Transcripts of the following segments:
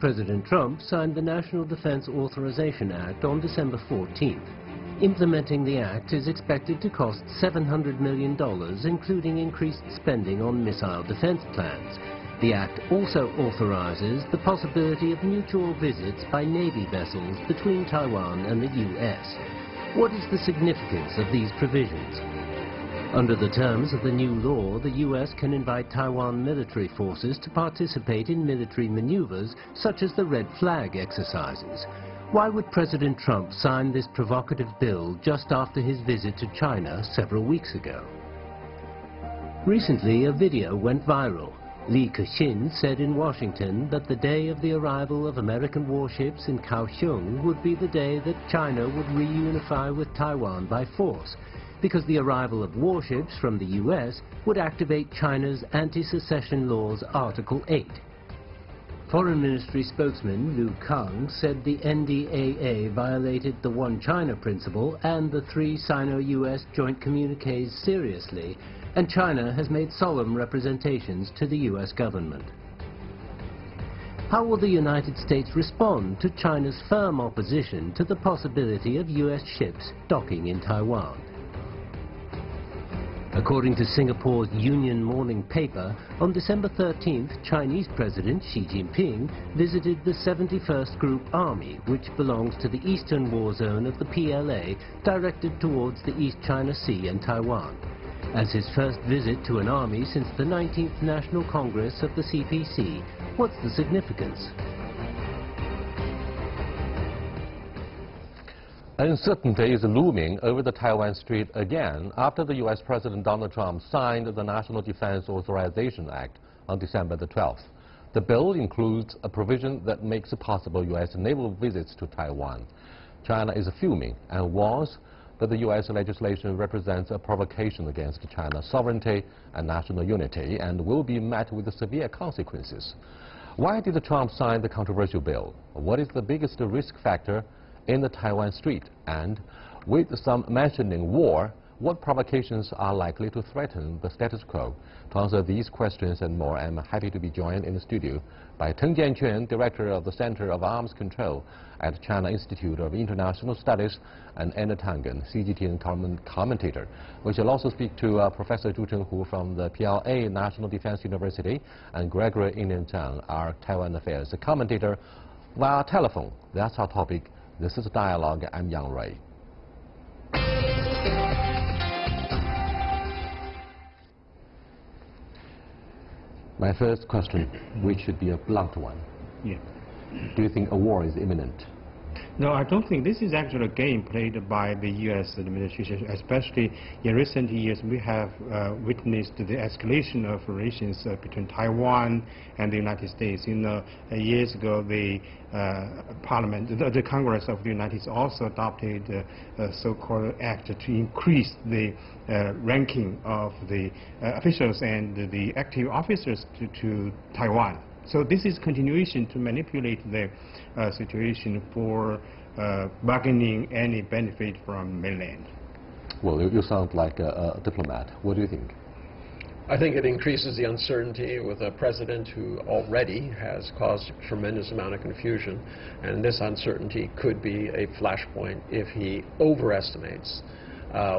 President Trump signed the National Defense Authorization Act on December 14th. Implementing the act is expected to cost $700 million, including increased spending on missile defense plans. The act also authorizes the possibility of mutual visits by Navy vessels between Taiwan and the U.S. What is the significance of these provisions? Under the terms of the new law, the U.S. can invite Taiwan military forces to participate in military maneuvers such as the Red Flag exercises. Why would President Trump sign this provocative bill just after his visit to China several weeks ago? Recently, a video went viral. Li Keqiang said in Washington that the day of the arrival of American warships in Kaohsiung would be the day that China would reunify with Taiwan by force, because the arrival of warships from the U.S. would activate China's anti-secession law's Article 8. Foreign Ministry spokesman Lu Kang said the NDAA violated the One China principle and the 3 Sino-US joint communiques seriously, and China has made solemn representations to the U.S. government. How will the United States respond to China's firm opposition to the possibility of U.S. ships docking in Taiwan? According to Singapore's Union Morning paper, on December 13th, Chinese President Xi Jinping visited the 71st Group Army, which belongs to the eastern war zone of the PLA, directed towards the East China Sea and Taiwan. As his first visit to an army since the 19th National Congress of the CPC, what's the significance? Uncertainty is looming over the Taiwan Strait again after the U.S. President Donald Trump signed the National Defense Authorization Act on December the 12th. The bill includes a provision that makes it possible U.S. naval visits to Taiwan. China is fuming and warns that the U.S. legislation represents a provocation against China's sovereignty and national unity and will be met with severe consequences. Why did Trump sign the controversial bill? What is the biggest risk factor in the Taiwan Strait? And with some mentioning war, what provocations are likely to threaten the status quo? To answer these questions and more, I'm happy to be joined in the studio by Teng Jianquan, Director of the Center of Arms Control at China Institute of International Studies, and Anna Tangen, CGTN commentator. We shall also speak to Professor Zhu Chenghu from the PLA National Defense University, and Gregory Inian Zhang, our Taiwan Affairs commentator, via telephone. That's our topic. This is Dialogue. I'm Yang Rui. My first question, which should be a blunt one. Yeah. Do you think a war is imminent? No, I don't think this is actually a game played by the U.S. administration, especially in recent years. We have witnessed the escalation of relations between Taiwan and the United States. Years ago, the Parliament, the Congress of the United States also adopted a so-called act to increase the ranking of the officials and the active officers to Taiwan. So this is continuation to manipulate the situation for bargaining any benefit from mainland. Well, you sound like a diplomat. What do you think? I think it increases the uncertainty with a president who already has caused a tremendous amount of confusion, and this uncertainty could be a flashpoint if he overestimates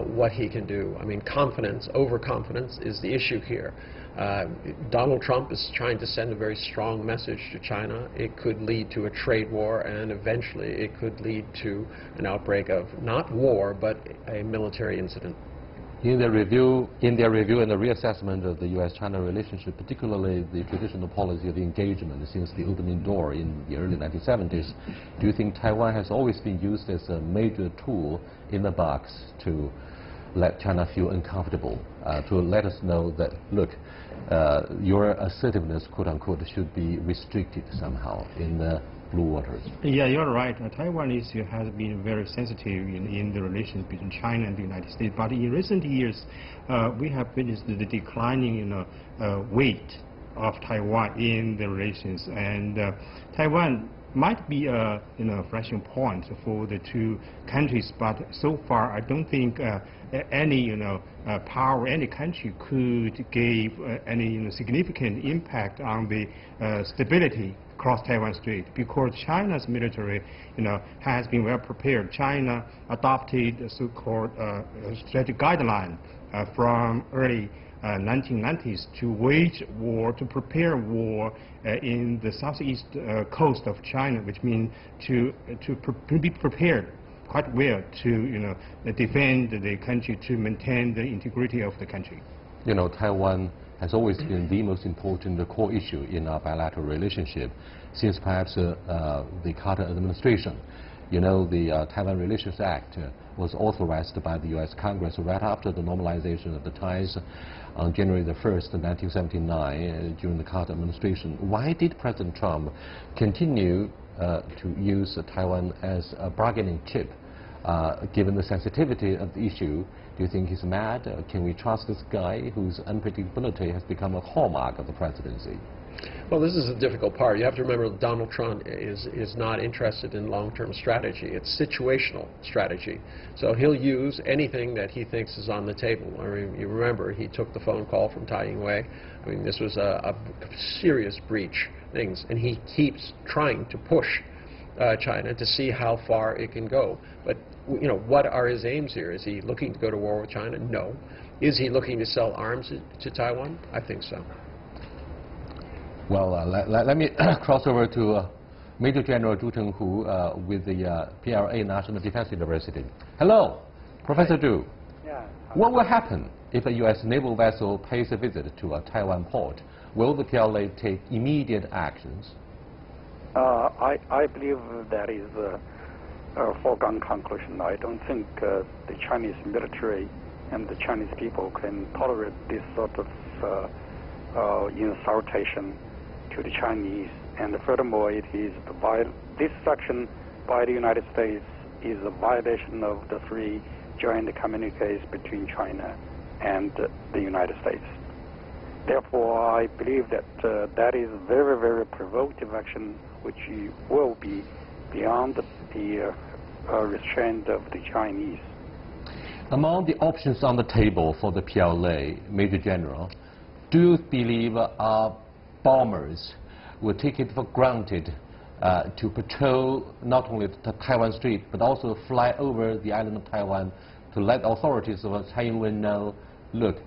what he can do. I mean, confidence, overconfidence is the issue here. Donald Trump is trying to send a very strong message to China. It could lead to a trade war, and eventually it could lead to an outbreak of not war, but a military incident. In their review and the reassessment of the U.S.-China relationship, particularly the traditional policy of engagement since the opening door in the early 1970s, do you think Taiwan has always been used as a major tool in the box to let China feel uncomfortable, to let us know that, look, your assertiveness, quote-unquote, should be restricted somehow in the blue waters? Yeah, you're right. Taiwan issue has been very sensitive in the relations between China and the United States. But in recent years, we have witnessed the declining weight of Taiwan in the relations. And Taiwan might be a flashing point for the two countries, but so far I don't think any power, any country could give any significant impact on the stability, across Taiwan Strait, because China's military, has been well prepared. China adopted a so-called strategic guideline from early 1990s to wage war, to prepare war in the southeast coast of China, which means to be prepared quite well to defend the country, to maintain the integrity of the country. Taiwan has always been the most important core issue in our bilateral relationship since perhaps the Carter administration. The Taiwan Relations Act was authorized by the U.S. Congress right after the normalization of the ties on January the 1st, 1979, during the Carter administration. Why did President Trump continue to use Taiwan as a bargaining chip, given the sensitivity of the issue? Do you think he's mad? Can we trust this guy whose unpredictability has become a hallmark of the presidency? Well, this is a difficult part. You have to remember Donald Trump is not interested in long-term strategy. It's situational strategy. So he'll use anything that he thinks is on the table. I mean, you remember he took the phone call from Tsai Ing-wen. I mean, this was a serious breach things, and he keeps trying to push China to see how far it can go. But what are his aims here? Is he looking to go to war with China? No. Is he looking to sell arms to Taiwan? I think so. Well, let me cross over to Major General Zhu Chenghu with the PLA National Defense University. Hello, Professor Zhu. Yeah. What will happen if a U.S. naval vessel pays a visit to a Taiwan port? Will the PLA take immediate actions? I believe that is a foregone conclusion. I don't think the Chinese military and the Chinese people can tolerate this sort of insultation to the Chinese. And furthermore, it is this action by the United States is a violation of the 3 joint communiques between China and the United States. Therefore, I believe that that is very, very provocative action, which will be beyond the restraint of the Chinese. Among the options on the table for the PLA, Major General, do you believe our bombers will take it for granted to patrol not only the Taiwan Strait, but also fly over the island of Taiwan to let authorities of Tsai Ing-wen know, look,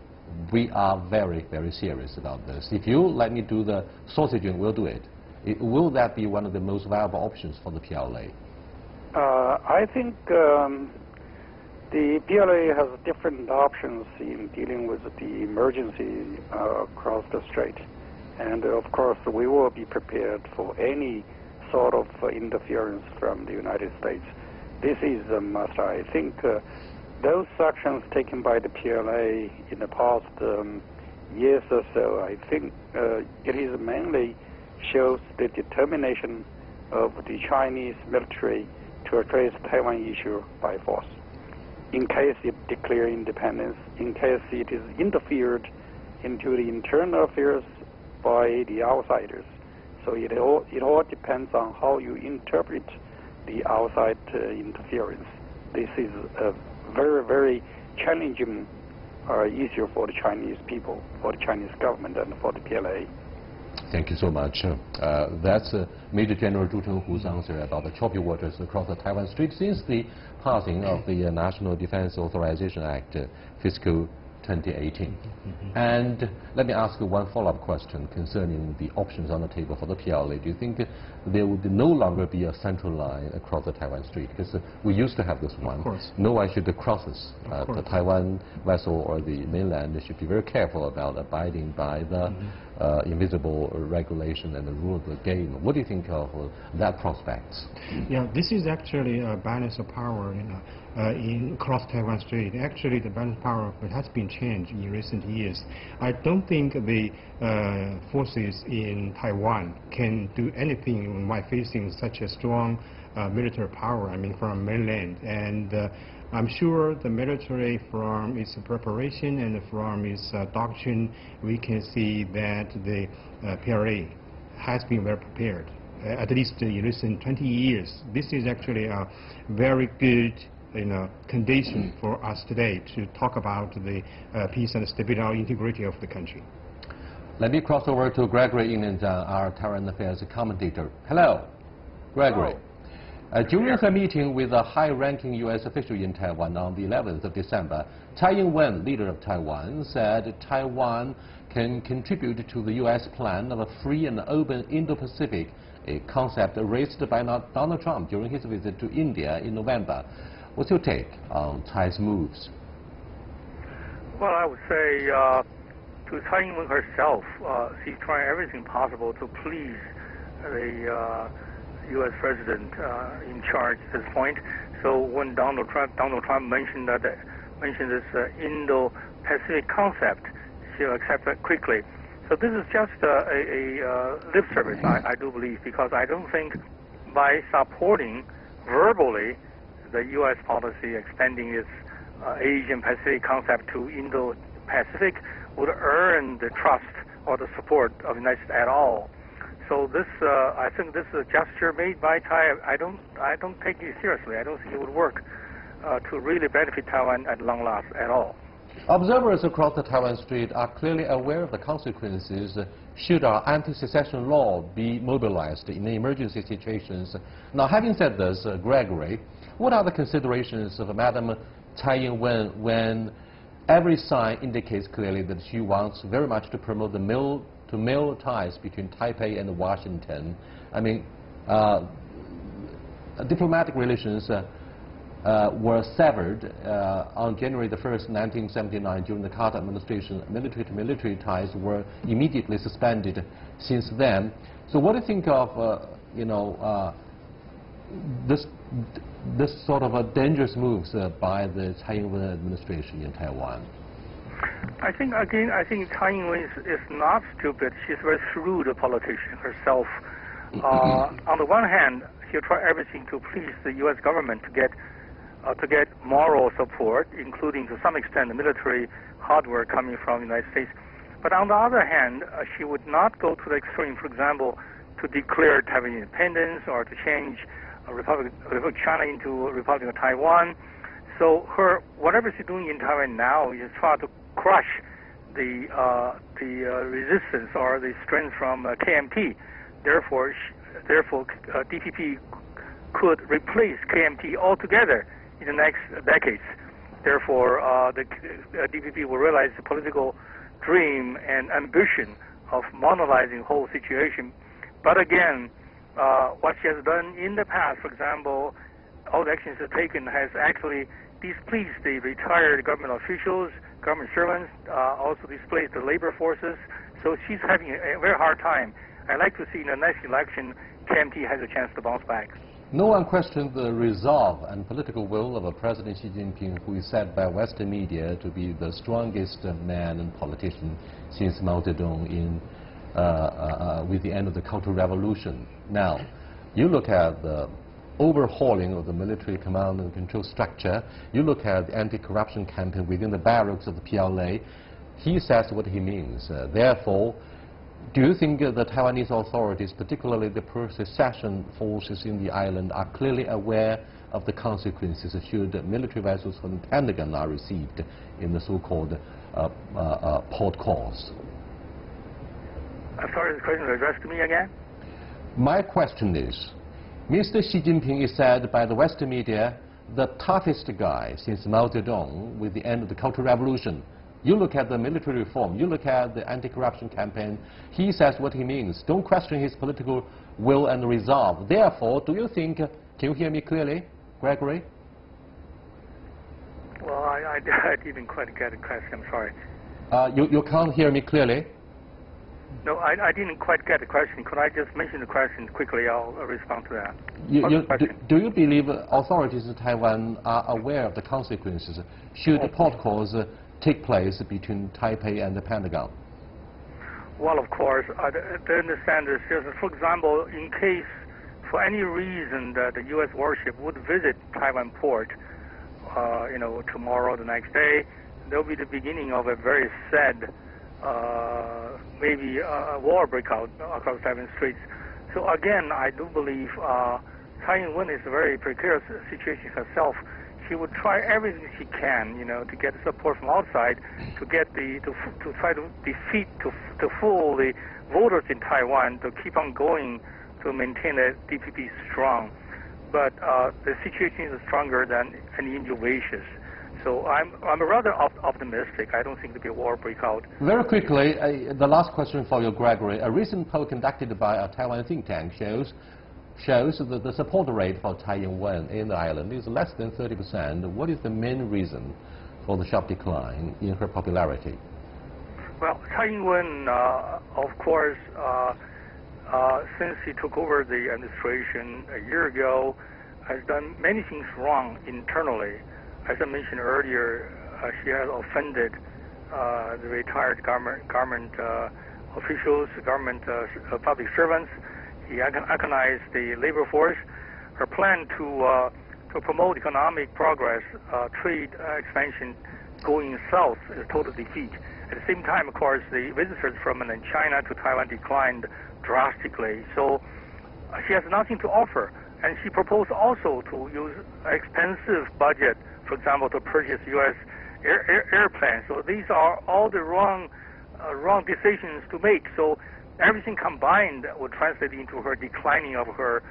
we are very, very serious about this. If you let me do the sausaging, we'll do it. Will that be one of the most viable options for the PLA? I think the PLA has different options in dealing with the emergency across the strait. And of course, we will be prepared for any sort of interference from the United States. This is a must. I think those actions taken by the PLA in the past years or so, I think it is mainly shows the determination of the Chinese military to address the Taiwan issue by force. In case it declares independence, in case it is interfered into the internal affairs by the outsiders. So it all depends on how you interpret the outside interference. This is a very, very challenging issue for the Chinese people, for the Chinese government, and for the PLA. Thank you so much. That's Major General Zhu Chenghu's answer about the choppy waters across the Taiwan Strait since the passing of the National Defense Authorization Act, fiscal 2018. And let me ask you one follow-up question concerning the options on the table for the PLA. Do you think there would no longer be a central line across the Taiwan Strait? Because we used to have this one. Of course. No one should cross this. The Taiwan vessel or the mainland should be very careful about abiding by the invisible regulation and the rule of the game. What do you think of that prospect? Yeah, this is actually a balance of power in across Taiwan Strait. Actually, the balance of power has been changed in recent years. I don't think the forces in Taiwan can do anything by facing such a strong military power, from mainland. And I'm sure the military, from its preparation and from its doctrine, we can see that the PLA has been well prepared, at least in recent 20 years. This is actually a very good condition for us today to talk about the peace and stability and integrity of the country. Let me cross over to Gregory Inland, our Taiwan Affairs commentator. Hello, Gregory. During a meeting with a high-ranking U.S. official in Taiwan on the 11th of December, Tsai, leader of Taiwan, said Taiwan can contribute to the U.S. plan of a free and open Indo-Pacific, a concept raised by Donald Trump during his visit to India in November. What's your take on Tsai's moves? Well, I would say to Tsai herself, she's trying everything possible to please the U.S. president in charge at this point. So when Donald Trump mentioned this Indo-Pacific concept, she'll accept it quickly. So this is just a lip service, I do believe, because I don't think by supporting verbally the U.S. policy extending its Asian Pacific concept to Indo-Pacific would earn the trust or the support of the United States at all. So this, I think this is a gesture made by Tsai. I don't take it seriously. I don't think it would work to really benefit Taiwan at long last at all. Observers across the Taiwan Strait are clearly aware of the consequences should our anti-secession law be mobilized in emergency situations. Now, having said this, Gregory, what are the considerations of Madam Tsai when every sign indicates clearly that she wants very much to promote the male-to-male ties between Taipei and Washington? I mean, diplomatic relations were severed on January the 1st, 1979 during the Carter administration. Military-to-military ties were immediately suspended since then. So what do you think of, this sort of dangerous moves by the Tsai administration in Taiwan? I think Tsai is not stupid. She's a very shrewd politician herself. On the one hand, she'll try everything to please the U.S. government to get moral support, including to some extent the military hardware coming from the United States. But on the other hand, she would not go to the extreme, for example, to declare Taiwan independence or to change Republic of China into Republic of Taiwan. So whatever she's doing in Taiwan now is try to crush the resistance or the strength from KMT. Therefore, DPP could replace KMT altogether in the next decades. Therefore, the DPP will realize the political dream and ambition of monolizing the whole situation. But again, what she has done in the past, for example, all the actions she's taken has actually displeased the retired government officials, government servants, also displeased the labor forces. So she's having a very hard time. I'd like to see in the next election, KMT has a chance to bounce back. No one questioned the resolve and political will of President Xi Jinping, who is said by Western media to be the strongest man and politician since Mao Zedong with the end of the Cultural Revolution. Now, you look at the overhauling of the military command and control structure, you look at the anti-corruption campaign within the barracks of the PLA, he says what he means. Therefore, do you think the Taiwanese authorities, particularly the pro-secession forces in the island, are clearly aware of the consequences should military vessels from the Pentagon are received in the so-called port calls? I'm sorry, the question was addressed to me again? My question is, Mr. Xi Jinping is said by the Western media the toughest guy since Mao Zedong with the end of the Cultural Revolution. You look at the military reform, you look at the anti-corruption campaign, he says what he means. Don't question his political will and resolve. Therefore, do you think, can you hear me clearly, Gregory? Well, I didn't quite get the question, I'm sorry. You can't hear me clearly? No, I didn't quite get the question. Could I just mention the question quickly? I'll respond to that. Do you believe authorities in Taiwan are aware of the consequences should the port calls take place between Taipei and the Pentagon? Well, of course, I understand this. For example, in case for any reason that the U.S. warship would visit Taiwan port, tomorrow or the next day, there will be the beginning of a very sad, maybe a war breakout across Taiwan Straits. So again, I do believe Tsai is a very precarious situation herself. she would try everything she can, to get support from outside, to get to try to defeat, to fool the voters in Taiwan, to keep on going, to maintain that DPP strong. But the situation is stronger than any indications. So I'm rather optimistic. I don't think there'll be a war breakout. Very quickly, the last question for you, Gregory. A recent poll conducted by a Taiwan think tank shows that the support rate for Tsai Ing-wen in the island is less than 30%. What is the main reason for the sharp decline in her popularity? Well, Tsai Ing-wen, of course, since he took over the administration a year ago, has done many things wrong internally. As I mentioned earlier, she has offended the retired government officials, government public servants. He agonized the labor force. Her plan to promote economic progress, trade expansion going south is a total defeat. At the same time, of course, the visitors from China to Taiwan declined drastically. So she has nothing to offer. And she proposed also to use expensive budget, for example, to purchase U.S. airplanes. So these are all the wrong decisions to make. So everything combined would translate into her declining of her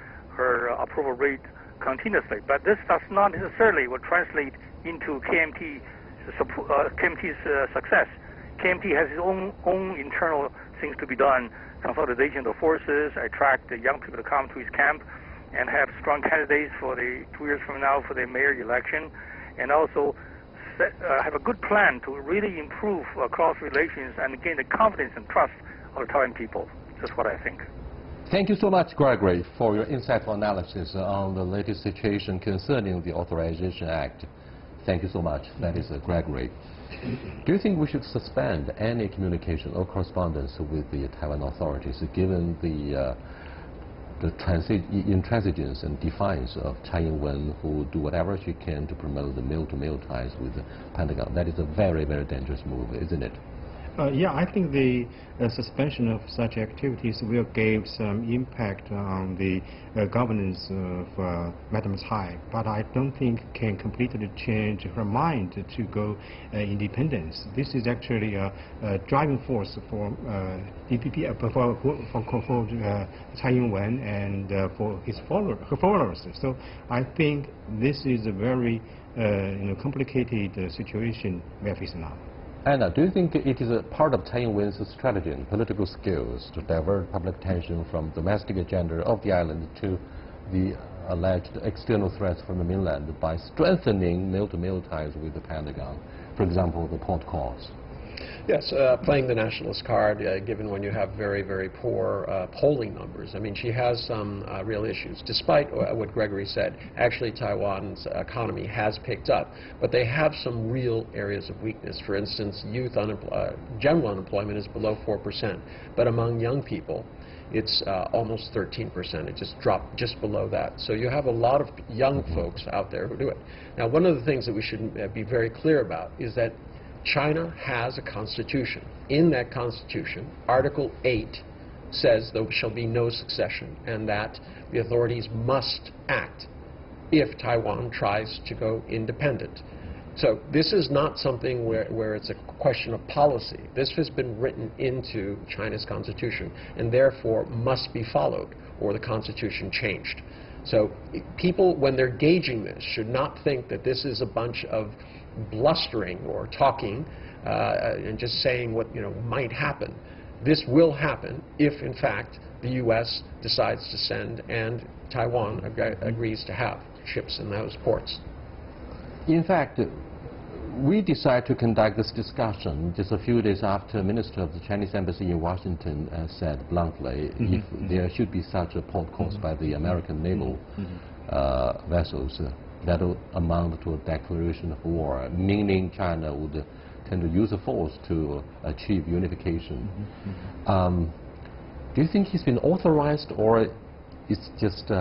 approval rate continuously. But this does not necessarily would translate into KMT's success. KMT has its own internal things to be done, consolidation of the forces, attract the young people to come to his camp, and have strong candidates for the 2 years from now for the mayor election, and also have a good plan to really improve cross relations and gain the confidence and trust of the Taiwan people. That's what I think. Thank you so much, Gregory, for your insightful analysis on the latest situation concerning the Authorization Act. Thank you so much. That is Gregory. Do you think we should suspend any communication or correspondence with the Taiwan authorities, given the intransigence and defiance of Tsai Ing-wen, who will do whatever she can to promote the male-to-male ties with the Pentagon? That is a very, very dangerous move, isn't it? Yeah, I think the suspension of such activities will give some impact on the governance of Madam Tsai, but I don't think can completely change her mind to go independence. This is actually a driving force for DPP, for Tsai Ing-wen and for her followers. So I think this is a very complicated situation we are facing now. Anna, do you think it is a part of Tsai Ing-wen's strategy and political skills to divert public attention from domestic agenda of the island to the alleged external threats from the mainland by strengthening male-to-male ties with the Pentagon, for example, the port calls? Yes, playing the nationalist card, given when you have very, very poor polling numbers. I mean, she has some real issues. Despite what Gregory said, actually Taiwan's economy has picked up, but they have some real areas of weakness. For instance, general unemployment is below 4%, but among young people, it's almost 13%. It just dropped just below that. So you have a lot of young folks out there who do it. Now, one of the things that we should be very clear about is that China has a constitution. In that constitution, Article 8 says there shall be no succession and that the authorities must act if Taiwan tries to go independent. So this is not something where it's a question of policy. This has been written into China's constitution and therefore must be followed or the constitution changed. So people, when they're gauging this, should not think that this is a bunch of blustering or talking and just saying what might happen. This will happen if, in fact, the U.S. decides to send and Taiwan agrees to have ships in those ports. In fact, we decided to conduct this discussion just a few days after Minister of the Chinese Embassy in Washington said bluntly if there should be such a port calls by the American naval vessels, that will amount to a declaration of war, meaning China would tend to use the force to achieve unification. Do you think he's been authorized, or it's just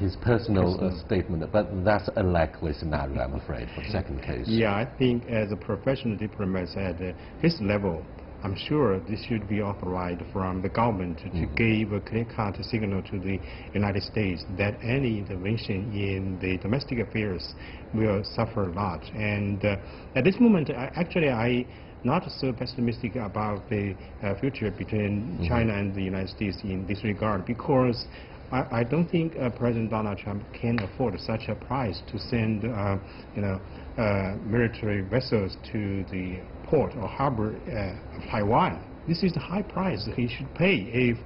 his personal statement? But that's a likely scenario, I'm afraid, for the second case. Yeah, I think as a professional diplomat at his level, I'm sure this should be authorized from the government to give a clear-cut signal to the United States that any intervention in the domestic affairs will suffer a lot. And at this moment, I'm not so pessimistic about the future between China and the United States in this regard, because I don't think President Donald Trump can afford such a price to send military vessels to the port or harbor of Taiwan. This is the high price he should pay if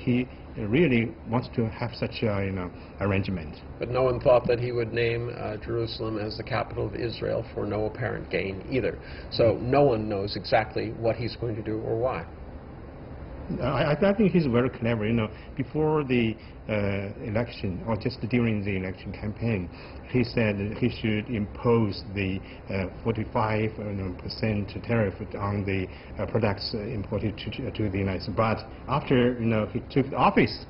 he really wants to have such a arrangement. But no one thought that he would name Jerusalem as the capital of Israel for no apparent gain either. So no one knows exactly what he's going to do or why. I think he's very clever. Before the election, or just during the election campaign, he said he should impose the 45% tariff on the products imported to the United States. But after he took office,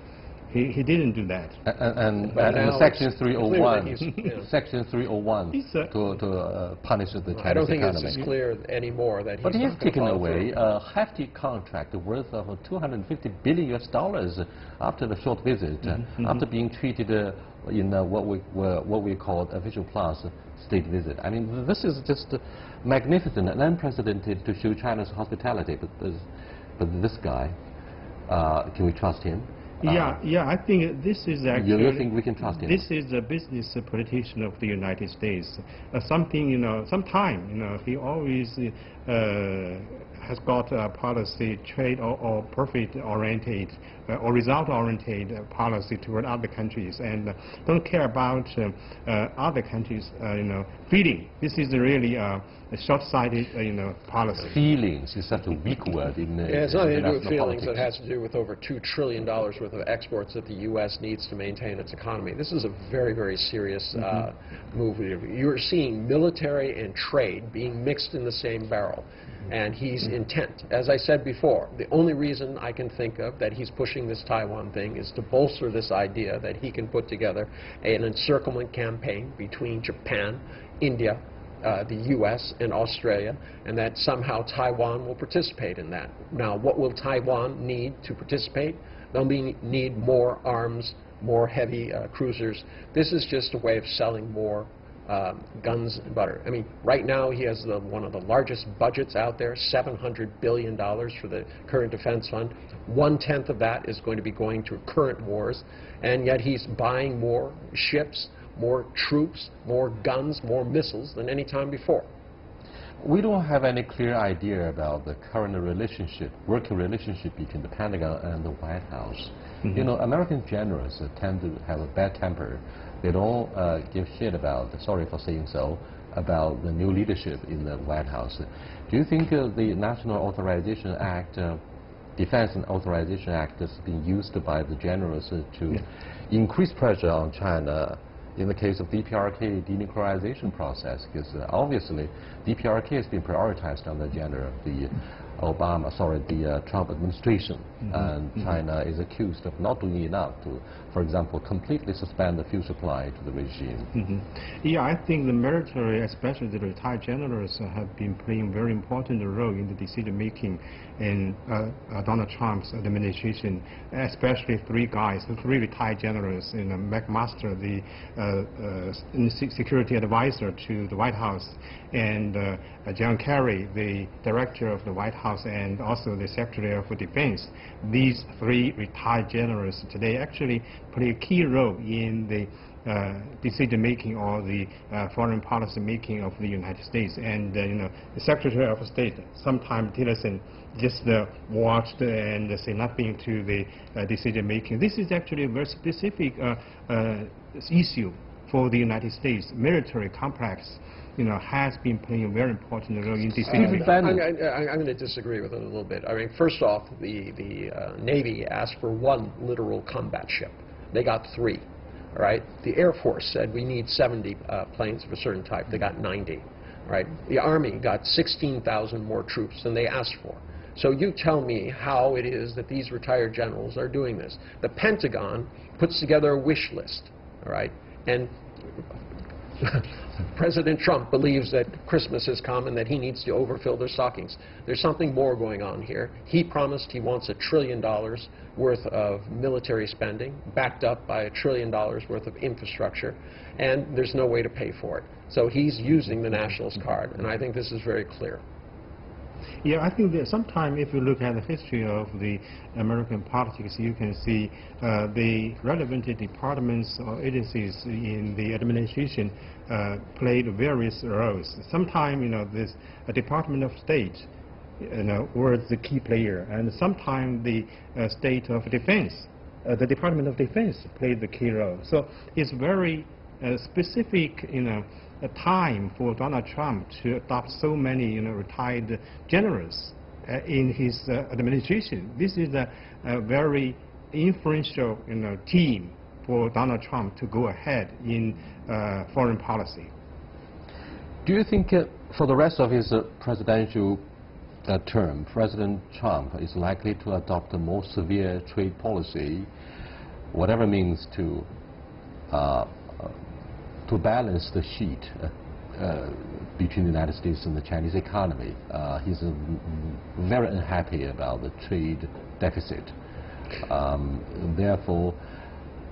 he didn't do that. And Section 301, Section 301 to punish the Chinese economy. I don't think it's as clear anymore that he's But he has taken away through a hefty contract worth of $250 billion after the short visit, after being treated in what we call official plus state visit. I mean, this is just magnificent and unprecedented to show China's hospitality. But this guy, can we trust him? Yeah, I think this is actually. You think we can trust him? This is the business politician of the United States. Sometime, he always has got a policy, trade or profit-oriented or result-oriented policy toward other countries, and don't care about other countries, feeling. This is really a short-sighted, policy. Feelings is such a weak word in it's nothing to do with politics. feelings. It has to do with over $2 trillion worth of exports that the U.S. needs to maintain its economy. This is a very, very serious move. You're seeing military and trade being mixed in the same barrel. And he's intent. As I said before, the only reason I can think of that he's pushing this Taiwan thing is to bolster this idea that he can put together an encirclement campaign between Japan, India, the U.S. and Australia, and that somehow Taiwan will participate in that. Now, what will Taiwan need to participate? They'll need more arms, more heavy cruisers. This is just a way of selling more guns and butter. I mean, right now he has one of the largest budgets out there, $700 billion for the current defense fund. 1/10 of that is going to be going to current wars, and yet he's buying more ships, more troops, more guns, more missiles than any time before. We don't have any clear idea about the current relationship, working relationship between the Pentagon and the White House. American generals tend to have a bad temper. They don't give shit about, sorry for saying so, about the new leadership in the White House. Do you think the National Authorization Act, Defense and Authorization Act is being used by the generals to increase pressure on China in the case of DPRK denuclearization process? Because obviously DPRK has been prioritized on the agenda of the Trump administration, and China is accused of not doing enough to, for example, completely suspend the fuel supply to the regime. Yeah, I think the military, especially the retired generals, have been playing a very important role in the decision-making in Donald Trump's administration, especially three retired generals, McMaster, the security advisor to the White House, and John Kerry, the director of the White House, and also the Secretary of Defense. These three retired generals today actually play a key role in the decision-making or the foreign policy making of the United States. And the Secretary of State, sometimes Tillerson, just watched and say nothing to the decision-making. This is actually a very specific issue for the United States. Military complex has been playing a very important role in decision-making. I'm going to disagree with it a little bit. I mean, first off, the Navy asked for one literal combat ship. They got 3. All right. The Air Force said we need 70 planes of a certain type. They got 90. Right. The Army got 16,000 more troops than they asked for. So you tell me how it is that these retired generals are doing this. The Pentagon puts together a wish list. All right. And President Trump believes that Christmas has come and that he needs to overfill their stockings. There's something more going on here. He promised he wants $1 trillion worth of military spending, backed up by $1 trillion worth of infrastructure, and there's no way to pay for it. So he's using the nationalist card, and I think this is very clear. Yeah, I think that sometimes if you look at the history of the American politics, you can see the relevant departments or agencies in the administration played various roles. Sometimes, this Department of State, was the key player, and sometimes the State of Defense, the Department of Defense played the key role. So it's very specific, a time for Donald Trump to adopt so many, retired generals in his administration. This is a very influential, team for Donald Trump to go ahead in foreign policy. Do you think for the rest of his presidential term, President Trump is likely to adopt a more severe trade policy, whatever means to balance the sheet between the United States and the Chinese economy? He's very unhappy about the trade deficit. Therefore,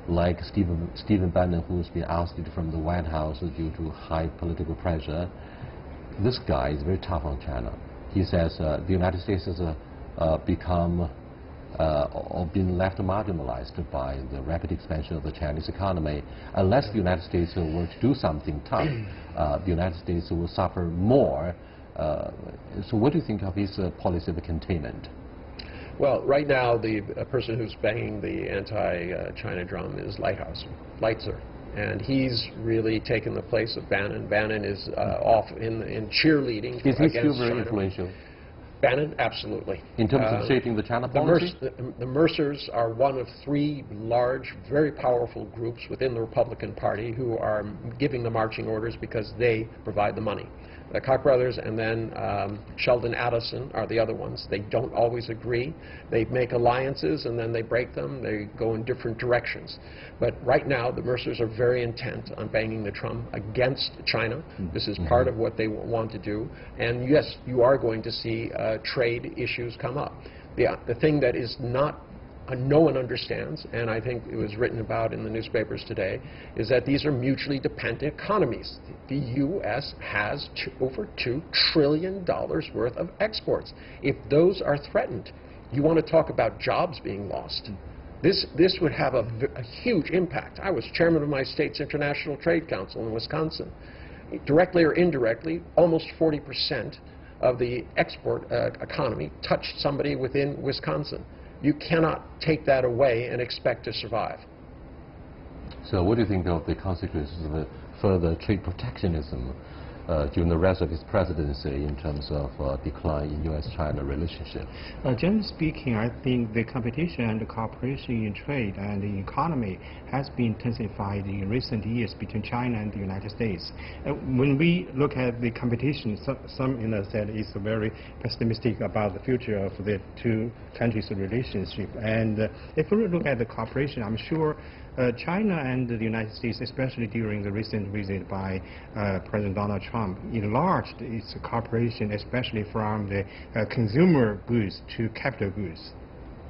like Stephen Bannon, who's been ousted from the White House due to high political pressure, this guy is very tough on China. He says the United States has become or been left marginalized by the rapid expansion of the Chinese economy. Unless the United States were to do something tough, the United States will suffer more. So what do you think of his policy of containment? Well, right now, the person who's banging the anti-China drum is Lighthizer. And he's really taken the place of Bannon. Bannon is off in cheerleading Is he still against very China. Influential? Bannon, absolutely. In terms of shaping the China policy? The Mercers are one of 3 large, very powerful groups within the Republican Party who are giving the marching orders because they provide the money. The Koch brothers and then Sheldon Adelson are the other ones. They don't always agree. They make alliances and then they break them. They go in different directions. But right now, the Mercers are very intent on banging the drum against China. This is part of what they want to do. And yes, you are going to see trade issues come up. The thing that is not no one understands, and I think it was written about in the newspapers today, is that these are mutually dependent economies. The U.S. has over $2 trillion worth of exports. If those are threatened, you want to talk about jobs being lost. This would have a huge impact. I was chairman of my state's International Trade Council in Wisconsin. Directly or indirectly, almost 40% of the export economy touched somebody within Wisconsin. You cannot take that away and expect to survive. So what do you think of the consequences of further trade protectionism during the rest of his presidency in terms of decline in U.S.-China relationship? Generally speaking, I think the competition and the cooperation in trade and the economy has been intensified in recent years between China and the United States. When we look at the competition, some said it's very pessimistic about the future of the 2 countries' relationship. And if we look at the cooperation, I'm sure China and the United States, especially during the recent visit by President Donald Trump, enlarged its cooperation, especially from the consumer goods to capital goods.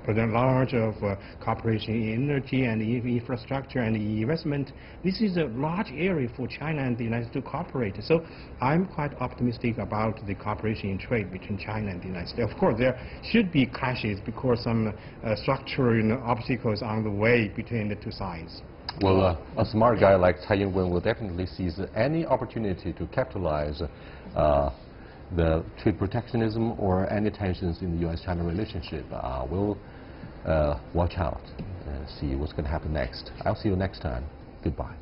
For the large of cooperation in energy and infrastructure and investment, this is a large area for China and the United States to cooperate. So I'm quite optimistic about the cooperation in trade between China and the United States. Of course, there should be clashes because some structural obstacles on the way between the 2 sides. Well, a smart guy like Tsai will definitely seize any opportunity to capitalize the trade protectionism or any tensions in the U.S.-China relationship. We'll watch out and see what's going to happen next. I'll see you next time. Goodbye.